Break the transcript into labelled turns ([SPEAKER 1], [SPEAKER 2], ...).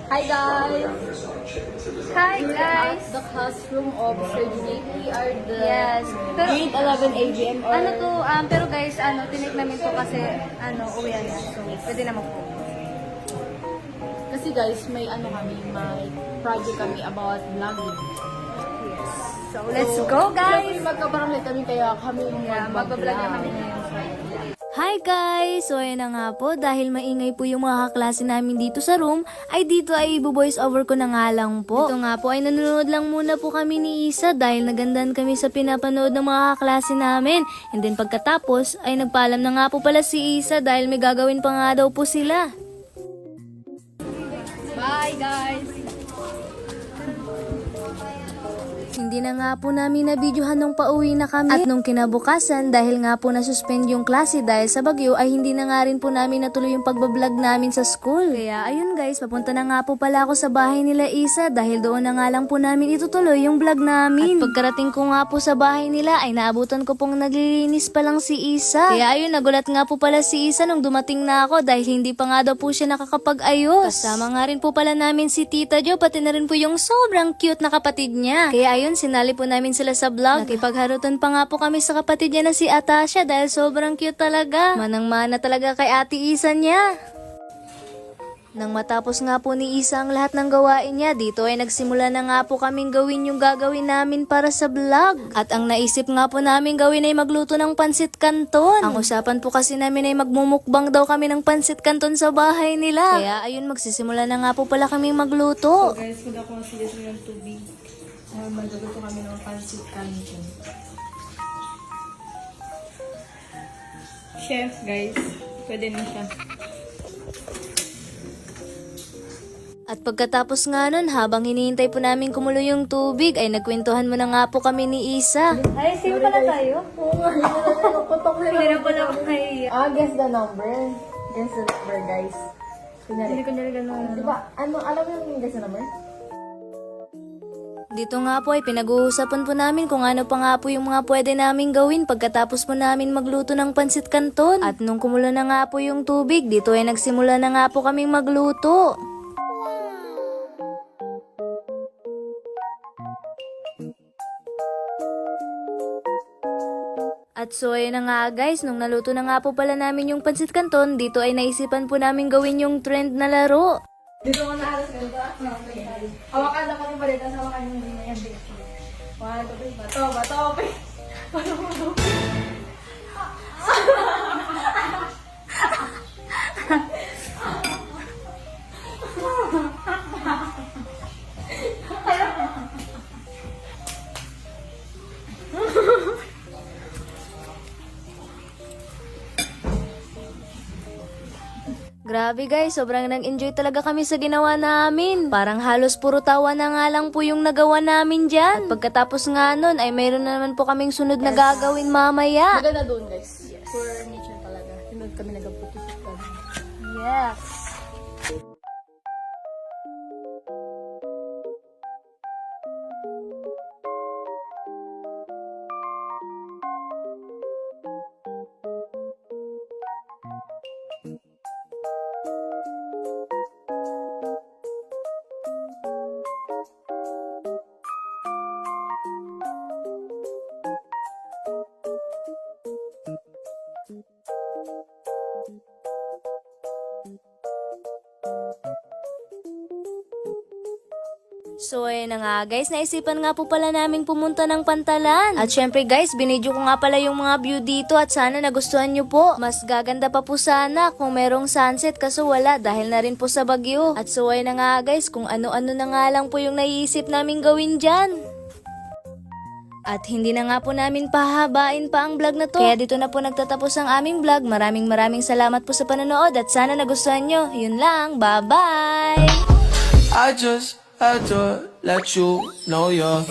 [SPEAKER 1] Hi guys!
[SPEAKER 2] Hi guys!
[SPEAKER 1] The classroom of surgery. We are the
[SPEAKER 2] Yes. Pero,
[SPEAKER 1] grade 11 ABM or...
[SPEAKER 2] ano to, pero guys, tinik namin to kasi, uwian na. So, pwede naman po.
[SPEAKER 1] Kasi guys, may project kami about vlogging.
[SPEAKER 2] Yes. So, let's go guys!
[SPEAKER 1] Magkabarangay kami kaya kami
[SPEAKER 2] Magbablog na kami ngayon.
[SPEAKER 3] Hi guys! So ayan na nga po, dahil maingay po yung mga kaklase namin dito sa room, ay dito ay i-voice over ko na nga lang po. Ito nga po ay nanonood lang muna po kami ni Isa dahil nagandahan kami sa pinapanood ng mga kaklase namin. And then pagkatapos ay nagpaalam na nga po pala si Isa dahil may gagawin pa nga daw po sila.
[SPEAKER 1] Bye guys!
[SPEAKER 3] Hindi na nga po namin na-videohan nung pauwi na kami. At nung kinabukasan, dahil nga po nasuspend yung klase dahil sa bagyo, ay hindi na nga rin po namin natuloy yung pagbablog namin sa school. Kaya ayun guys, papunta na nga po pala ako sa bahay nila Isa dahil doon na nga lang po namin itutuloy yung vlog namin. At pagkarating ko nga po sa bahay nila, ay naabutan ko pong naglilinis pa lang si Isa. Kaya ayun, nagulat nga po pala si Isa nung dumating na ako dahil hindi pa nga daw po siya nakakapag-ayos. Kasama nga rin po pala namin si Tita Jo, pati na rin po yung sobrang cute na kapatid niya. Kaya ayun, sinali po namin sila sa vlog. Nakipagharutan pa nga po kami sa kapatid niya na si Atasha dahil sobrang cute talaga. Manang-mana talaga kay Ate Isa niya. Nang matapos nga po ni Isa ang lahat ng gawain niya, dito ay nagsimula na nga po kaming gawin yung gagawin namin para sa vlog. At ang naisip nga po namin gawin ay magluto ng pansit canton. Ang usapan po kasi namin ay magmumukbang daw kami ng pansit canton sa bahay nila. Kaya ayun, magsisimula na nga po pala kaming magluto.
[SPEAKER 1] So guys, mag-consider mo yung tubig. Magluto kami ng pancit canton. Chef guys, pwede na siya.
[SPEAKER 3] At pagkatapos nga nun, habang hinihintay po namin kumulo yung tubig, ay nagkwentuhan mo na nga po kami ni Isa.
[SPEAKER 2] Ay, sino pala tayo?
[SPEAKER 1] Oo nga,
[SPEAKER 2] Hindi na pala ako nahiya.
[SPEAKER 1] guess the number. Guess the number guys.
[SPEAKER 2] Hindi ko nila ganun.
[SPEAKER 1] Diba, alam mo yung guess the number?
[SPEAKER 3] Dito nga po ay pinag-uusapan po namin kung ano pa nga po yung mga pwede namin gawin pagkatapos po namin magluto ng pansit canton. At nung kumulo na nga po yung tubig, dito ay nagsimula na nga po kaming magluto. At so ayun na nga guys, nung naluto na nga po pala namin yung pansit canton, dito ay naisipan po namin gawin yung trend na laro.
[SPEAKER 1] Dito ko na alas ganito. Hawakan na kami balik. Tapos hawakan yung hindi na yan. 1, 2, 3. Bato.
[SPEAKER 3] Grabe guys, sobrang nag-enjoy talaga kami sa ginawa namin. Parang halos puro tawa na nga lang po yung nagawa namin dyan. At pagkatapos nga nun, ay mayroon na naman po kaming sunod na gagawin mamaya.
[SPEAKER 1] Maganda doon guys. For nature talaga. Tinod kami nag-putusok.
[SPEAKER 2] Yes.
[SPEAKER 3] So ayun na nga guys, naisipan nga po pala naming pumunta ng Pantalan. At syempre guys, binidyo ko nga pala yung mga view dito at sana nagustuhan nyo po. Mas gaganda pa po sana kung merong sunset kaso wala dahil na rin po sa bagyo. At so ayun na nga guys, kung ano-ano na nga lang po yung naiisip namin gawin dyan. At hindi na nga po namin pahabain pa ang vlog na to. Kaya dito na po nagtatapos ang aming vlog. Maraming salamat po sa panonood at sana nagustuhan nyo. Yun lang, bye-bye!
[SPEAKER 4] I just had to let you know you're